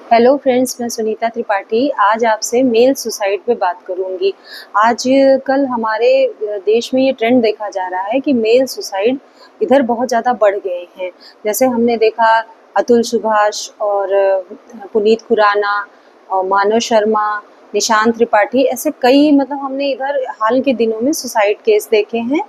Hello friends, मैं सुनीता त्रिपाठी आज आपसे मेल सुसाइड पे बात करूंगी। आज कल हमारे देश में ये ट्रेंड देखा जा रहा है कि मेल सुसाइड इधर बहुत ज़्यादा बढ़ गए हैं। जैसे हमने देखा अतुल सुभाष और पुनीत खुराना और मानव शर्मा, निशांत त्रिपाठी, ऐसे कई मतलब हमने इधर हाल के दिनों में सुसाइड केस देखे हैं,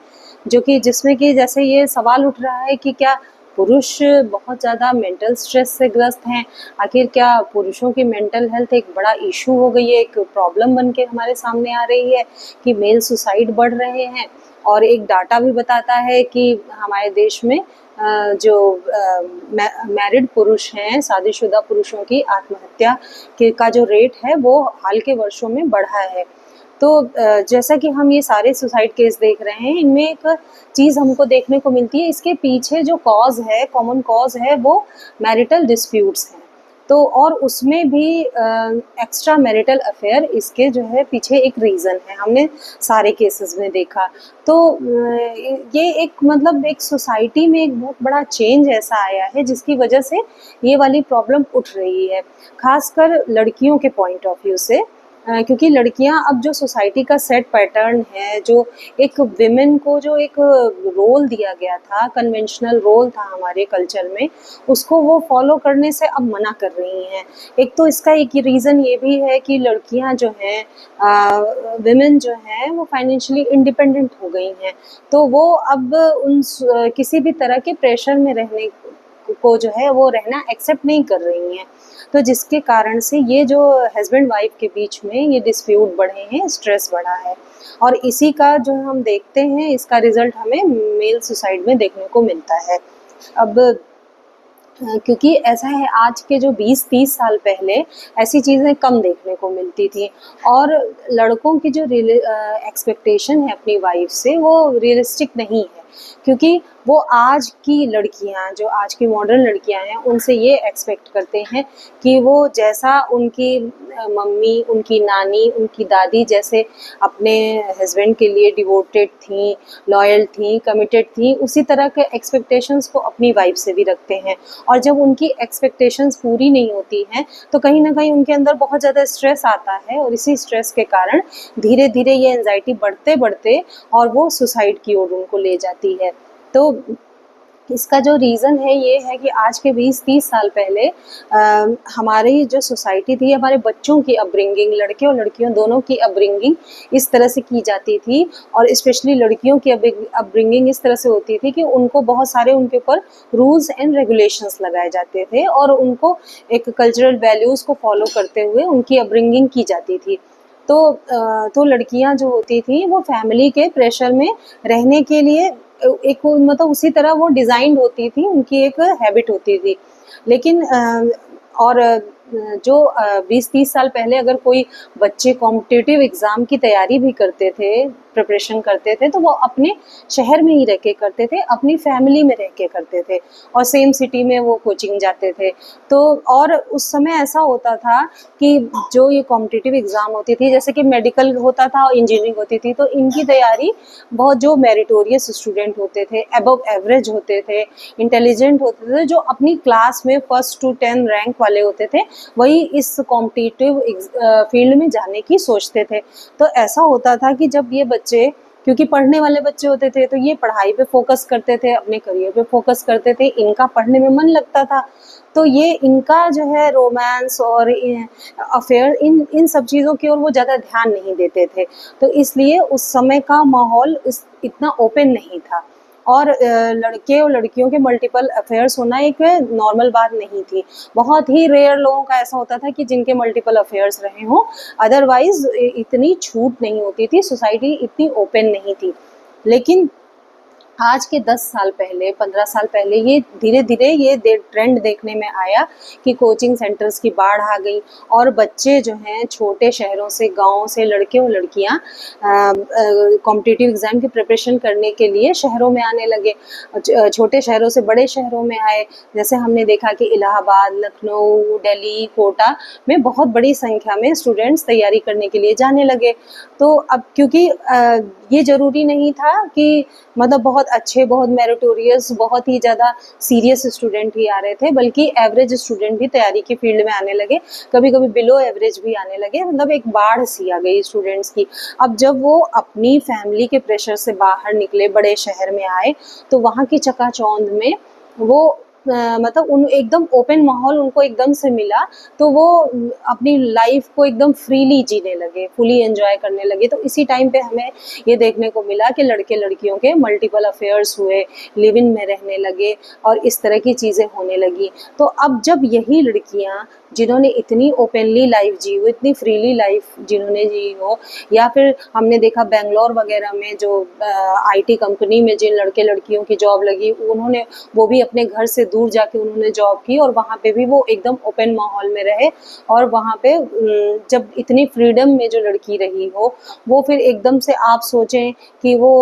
जो कि जिसमें कि जैसे ये सवाल उठ रहा है कि क्या पुरुष बहुत ज़्यादा मेंटल स्ट्रेस से ग्रस्त हैं। आखिर क्या पुरुषों की मेंटल हेल्थ एक बड़ा इशू हो गई है, एक प्रॉब्लम बन के हमारे सामने आ रही है कि मेल सुसाइड बढ़ रहे हैं। और एक डाटा भी बताता है कि हमारे देश में जो मैरिड पुरुष हैं, शादीशुदा पुरुषों की आत्महत्या के का जो रेट है वो हाल के वर्षों में बढ़ा है। तो जैसा कि हम ये सारे सुसाइड केस देख रहे हैं, इनमें एक चीज़ हमको देखने को मिलती है, इसके पीछे जो कॉज है, कॉमन कॉज है, वो मैरिटल डिस्प्यूट्स हैं। तो और उसमें भी एक्स्ट्रा मैरिटल अफेयर इसके जो है पीछे एक रीज़न है, हमने सारे केसेस में देखा। तो ये एक मतलब एक सोसाइटी में एक बहुत बड़ा चेंज ऐसा आया है जिसकी वजह से ये वाली प्रॉब्लम उठ रही है, खासकर लड़कियों के पॉइंट ऑफ व्यू से। क्योंकि लड़कियां अब जो सोसाइटी का सेट पैटर्न है, जो एक विमेन को जो एक रोल दिया गया था, कन्वेंशनल रोल था हमारे कल्चर में, उसको वो फॉलो करने से अब मना कर रही हैं। एक तो इसका एक रीज़न ये भी है कि लड़कियां जो हैं, विमेन जो हैं, वो फाइनेंशियली इंडिपेंडेंट हो गई हैं। तो वो अब किसी भी तरह के प्रेशर में रहने को जो है वो रहना एक्सेप्ट नहीं कर रही हैं। तो जिसके कारण से ये जो हस्बैंड वाइफ के बीच में ये डिस्प्यूट बढ़े हैं, स्ट्रेस बढ़ा है। और इसी का जो हम देखते हैं, इसका रिजल्ट हमें मेल सुसाइड में देखने को मिलता है। अब क्योंकि ऐसा है, आज के जो 20-30 साल पहले ऐसी चीज़ें कम देखने को मिलती थी, और लड़कों की जो एक्सपेक्टेशन है अपनी वाइफ से, वो रियलिस्टिक नहीं है। क्योंकि वो आज की लड़कियां, जो आज की मॉडर्न लड़कियां हैं, उनसे ये एक्सपेक्ट करते हैं कि वो जैसा उनकी मम्मी, उनकी नानी, उनकी दादी जैसे अपने हस्बैंड के लिए डिवोटेड थी, लॉयल थी, कमिटेड थी, उसी तरह के एक्सपेक्टेशंस को अपनी वाइफ से भी रखते हैं। और जब उनकी एक्सपेक्टेशंस पूरी नहीं होती हैं, तो कहीं ना कहीं उनके अंदर बहुत ज़्यादा स्ट्रेस आता है, और इसी स्ट्रेस के कारण धीरे धीरे ये एंजाइटी बढ़ते बढ़ते और वो सुसाइड की ओर उनको ले जाती है। तो इसका जो रीज़न है ये है कि आज के 20-30 साल पहले हमारी जो सोसाइटी थी, हमारे बच्चों की अपब्रिंगिंग, लड़के और लड़कियों दोनों की अपब्रिंगिंग इस तरह से की जाती थी, और स्पेशली लड़कियों की अपब्रिंगिंग इस तरह से होती थी कि उनको बहुत सारे उनके ऊपर रूल्स एंड रेगुलेशंस लगाए जाते थे, और उनको एक कल्चरल वैल्यूज़ को फॉलो करते हुए उनकी अपब्रिंगिंग की जाती थी। तो लड़कियां जो होती थी, वो फैमिली के प्रेशर में रहने के लिए एक मतलब उसी तरह वो डिज़ाइंड होती थी, उनकी एक हैबिट होती थी। लेकिन और जो 20-30 साल पहले अगर कोई बच्चे कॉम्पिटिटिव एग्ज़ाम की तैयारी भी करते थे, प्रिपरेशन करते थे, तो वो अपने शहर में ही रह के करते थे, अपनी फैमिली में रह के करते थे, और सेम सिटी में वो कोचिंग जाते थे। तो और उस समय ऐसा होता था कि जो ये कॉम्पिटिटिव एग्ज़ाम होती थी, जैसे कि मेडिकल होता था और इंजीनियरिंग होती थी, तो इनकी तैयारी बहुत जो मेरिटोरियस स्टूडेंट होते थे, अबव एवरेज होते थे, इंटेलिजेंट होते थे, जो अपनी क्लास में 1st to 10 रैंक वाले होते थे, वही इस कॉम्पिटिटिव फील्ड में जाने की सोचते थे। तो ऐसा होता था कि जब ये बच्चे, क्योंकि पढ़ने वाले बच्चे होते थे, तो ये पढ़ाई पे फोकस करते थे, अपने करियर पे फोकस करते थे, इनका पढ़ने में मन लगता था, तो ये इनका जो है रोमांस और अफेयर, इन इन सब चीज़ों की ओर वो ज़्यादा ध्यान नहीं देते थे। तो इसलिए उस समय का माहौल इतना ओपन नहीं था, और लड़के और लड़कियों के मल्टीपल अफेयर्स होना एक नॉर्मल बात नहीं थी। बहुत ही रेयर लोगों का ऐसा होता था कि जिनके मल्टीपल अफेयर्स रहे हों, अदरवाइज इतनी छूट नहीं होती थी, सोसाइटी इतनी ओपन नहीं थी। लेकिन आज के 10 साल पहले, 15 साल पहले ये धीरे धीरे ये ट्रेंड देखने में आया कि कोचिंग सेंटर्स की बाढ़ आ गई, और बच्चे जो हैं छोटे शहरों से, गाँव से, लड़के और लड़कियां कॉम्पिटिटिव एग्ज़ाम की प्रिपरेशन करने के लिए शहरों में आने लगे। छोटे शहरों से बड़े शहरों में आए। जैसे हमने देखा कि इलाहाबाद, लखनऊ, दिल्ली, कोटा में बहुत बड़ी संख्या में स्टूडेंट्स तैयारी करने के लिए जाने लगे। तो अब क्योंकि ये ज़रूरी नहीं था कि मतलब बहुत बहुत अच्छे, बहुत मेरिटोरियस, बहुत ही ज़्यादा सीरियस स्टूडेंट ही आ रहे थे, बल्कि एवरेज स्टूडेंट भी तैयारी की फील्ड में आने लगे, कभी कभी बिलो एवरेज भी आने लगे। मतलब एक बाढ़ सी आ गई स्टूडेंट्स की। अब जब वो अपनी फैमिली के प्रेशर से बाहर निकले, बड़े शहर में आए, तो वहाँ की चकाचौंध में वो मतलब उन एकदम ओपन माहौल उनको एकदम से मिला, तो वो अपनी लाइफ को एकदम फ्रीली जीने लगे, फुली एंजॉय करने लगे। तो इसी टाइम पे हमें ये देखने को मिला कि लड़के लड़कियों के मल्टीपल अफेयर्स हुए, लिव इन में रहने लगे और इस तरह की चीज़ें होने लगी। तो अब जब यही लड़कियां जिन्होंने इतनी ओपनली लाइफ जी हो, इतनी फ्रीली लाइफ जिन्होंने जी हो, या फिर हमने देखा बेंगलोर वगैरह में जो आईटी कंपनी में जिन लड़के लड़कियों की जॉब लगी, उन्होंने वो भी अपने घर से दूर जाके उन्होंने जॉब की और वहाँ पे भी वो एकदम ओपन माहौल में रहे। और वहाँ पे जब इतनी फ्रीडम में जो लड़की रही हो, वो फिर एकदम से आप सोचें कि वो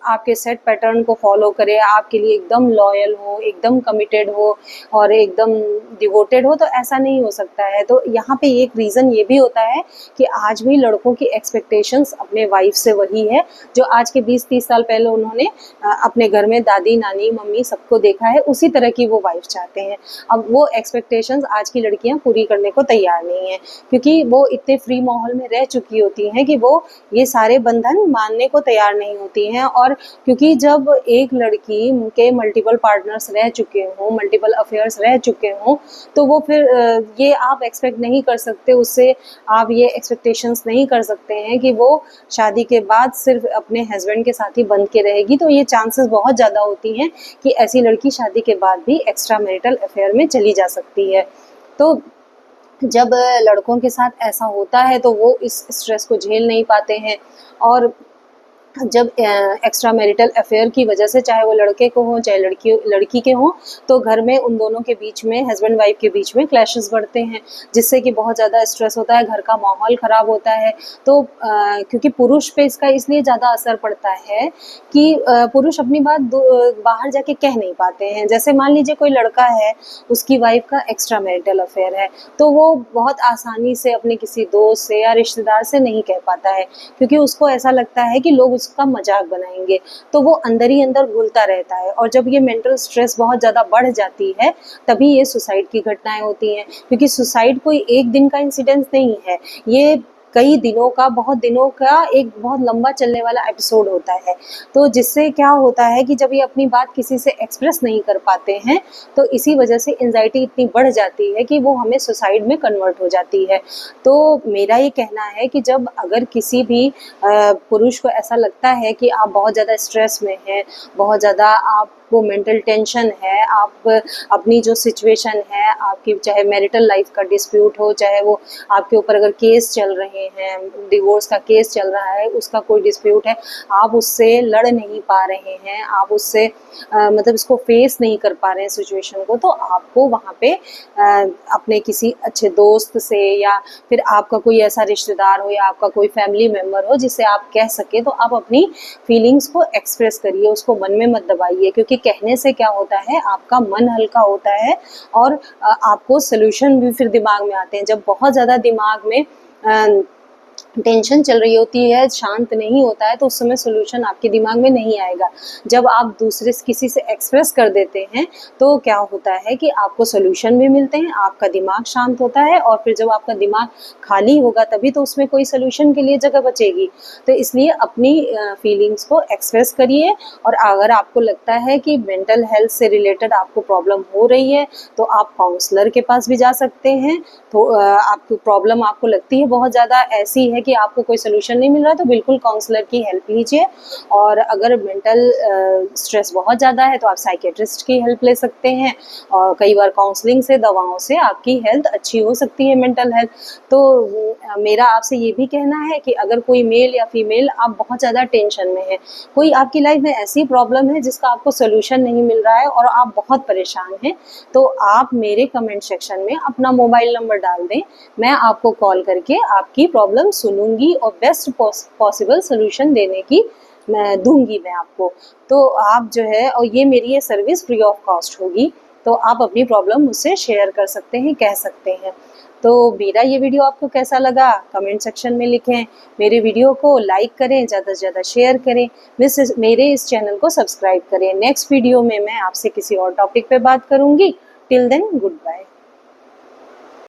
आपके सेट पैटर्न को फॉलो करे, आपके लिए एकदम लॉयल हो, एकदम कमिटेड हो और एकदम डिवोटेड हो, तो ऐसा नहीं हो सकता है। तो यहाँ पे एक रीज़न ये भी होता है कि आज भी लड़कों की एक्सपेक्टेशंस अपने वाइफ से वही है जो आज के 20-30 साल पहले उन्होंने अपने घर में दादी, नानी, मम्मी सबको देखा है, उसी तरह की वो वाइफ चाहते हैं। अब वो एक्सपेक्टेशंस आज की लड़कियां पूरी करने को तैयार नहीं है, क्योंकि वो इतने फ्री माहौल में रह चुकी होती हैं कि वो ये सारे बंधन मानने को तैयार नहीं होती हैं। और क्योंकि जब एक लड़की के मल्टीपल पार्टनर्स रह चुके हों, मल्टीपल अफेयर्स रह चुके हों, तो वो फिर ये आप एक्सपेक्ट नहीं कर सकते उससे, आप ये एक्सपेक्टेशंस नहीं कर सकते हैं कि वो शादी के बाद सिर्फ अपने हस्बैंड के साथ ही बंध के रहेगी। तो ये चांसेस बहुत ज़्यादा होती हैं कि ऐसी लड़की शादी के बाद भी एक्स्ट्रा मैरिटल अफेयर में चली जा सकती है। तो जब लड़कों के साथ ऐसा होता है तो वो इस स्ट्रेस को झेल नहीं पाते हैं, और जब एक्स्ट्रा मैरिटल अफेयर की वजह से, चाहे वो लड़के को हो चाहे लड़की के हों, तो घर में उन दोनों के बीच में, हस्बैंड वाइफ के बीच में क्लैशेस बढ़ते हैं, जिससे कि बहुत ज़्यादा स्ट्रेस होता है, घर का माहौल ख़राब होता है। तो क्योंकि पुरुष पे इसका इसलिए ज़्यादा असर पड़ता है कि पुरुष अपनी बात बाहर जाके कह नहीं पाते हैं। जैसे मान लीजिए कोई लड़का है, उसकी वाइफ का एक्स्ट्रा मैरिटल अफेयर है, तो वो बहुत आसानी से अपने किसी दोस्त से या रिश्तेदार से नहीं कह पाता है, क्योंकि उसको ऐसा लगता है कि लोग उसका मजाक बनाएंगे। तो वो अंदर ही अंदर घुलता रहता है, और जब ये मेंटल स्ट्रेस बहुत ज़्यादा बढ़ जाती है, तभी ये सुसाइड की घटनाएं होती हैं। क्योंकि सुसाइड कोई एक दिन का इंसिडेंस नहीं है, ये कई दिनों का, बहुत दिनों का एक बहुत लंबा चलने वाला एपिसोड होता है। तो जिससे क्या होता है कि जब ये अपनी बात किसी से एक्सप्रेस नहीं कर पाते हैं, तो इसी वजह से एंजाइटी इतनी बढ़ जाती है कि वो हमें सुसाइड में कन्वर्ट हो जाती है। तो मेरा ये कहना है कि जब अगर किसी भी पुरुष को ऐसा लगता है कि आप बहुत ज़्यादा स्ट्रेस में हैं, बहुत ज़्यादा आपको मेंटल टेंशन है, आप अपनी जो सिचुएशन है, आपकी चाहे मैरिटल लाइफ का डिस्प्यूट हो, चाहे वो आपके ऊपर अगर केस चल रहे हैं, डिवोर्स का केस चल रहा है, उसका कोई डिस्प्यूट है, आप उससे लड़ नहीं पा रहे हैं, आप उससे मतलब इसको फेस नहीं कर पा रहे हैं सिचुएशन को, तो आपको वहाँ पे अपने किसी अच्छे दोस्त से, या फिर आपका कोई ऐसा रिश्तेदार हो या आपका कोई फैमिली मेम्बर हो जिससे आप कह सके, तो आप अपनी फीलिंग्स को एक्सप्रेस करिए, उसको मन में मत दबाइए। क्योंकि कहने से क्या होता है, आपका मन हल्का होता है और आपको सोल्यूशन भी फिर दिमाग में आते हैं। जब बहुत ज़्यादा दिमाग में टेंशन चल रही होती है, शांत नहीं होता है, तो उस समय सोल्यूशन आपके दिमाग में नहीं आएगा। जब आप दूसरे से किसी से एक्सप्रेस कर देते हैं, तो क्या होता है कि आपको सोल्यूशन भी मिलते हैं, आपका दिमाग शांत होता है, और फिर जब आपका दिमाग खाली होगा तभी तो उसमें कोई सोल्यूशन के लिए जगह बचेगी। तो इसलिए अपनी फीलिंग्स को एक्सप्रेस करिए, और अगर आपको लगता है कि मेंटल हेल्थ से रिलेटेड आपको प्रॉब्लम हो रही है, तो आप काउंसलर के पास भी जा सकते हैं। तो आपकी प्रॉब्लम आपको लगती है बहुत ज़्यादा ऐसी है कि आपको कोई सोल्यूशन नहीं मिल रहा, तो बिल्कुल काउंसलर की हेल्प लीजिए। और अगर मेंटल स्ट्रेस बहुत ज़्यादा है तो आप साइकेट्रिस्ट की हेल्प ले सकते हैं, और कई बार काउंसलिंग से, दवाओं से आपकी हेल्थ अच्छी हो सकती है, मेंटल हेल्थ। तो मेरा आपसे ये भी कहना है कि अगर कोई मेल या फीमेल आप बहुत ज़्यादा टेंशन में है, कोई आपकी लाइफ में ऐसी प्रॉब्लम है जिसका आपको सोल्यूशन नहीं मिल रहा है और आप बहुत परेशान हैं, तो आप मेरे कमेंट सेक्शन में अपना मोबाइल नंबर डाल दें, मैं आपको कॉल करके आपकी प्रॉब्लम सुनूंगी और बेस्ट पॉसिबल सोल्यूशन देने की मैं दूंगी मैं आपको। तो आप जो है, और ये मेरी ये सर्विस फ्री ऑफ कॉस्ट होगी। तो आप अपनी प्रॉब्लम मुझसे शेयर कर सकते हैं, कह सकते हैं। तो मेरा ये वीडियो आपको कैसा लगा कमेंट सेक्शन में लिखें। मेरे वीडियो को लाइक करें, ज़्यादा से ज़्यादा शेयर करें, मेरे इस चैनल को सब्सक्राइब करें। नेक्स्ट वीडियो में मैं आपसे किसी और टॉपिक पे बात करूँगी। Till then good bye.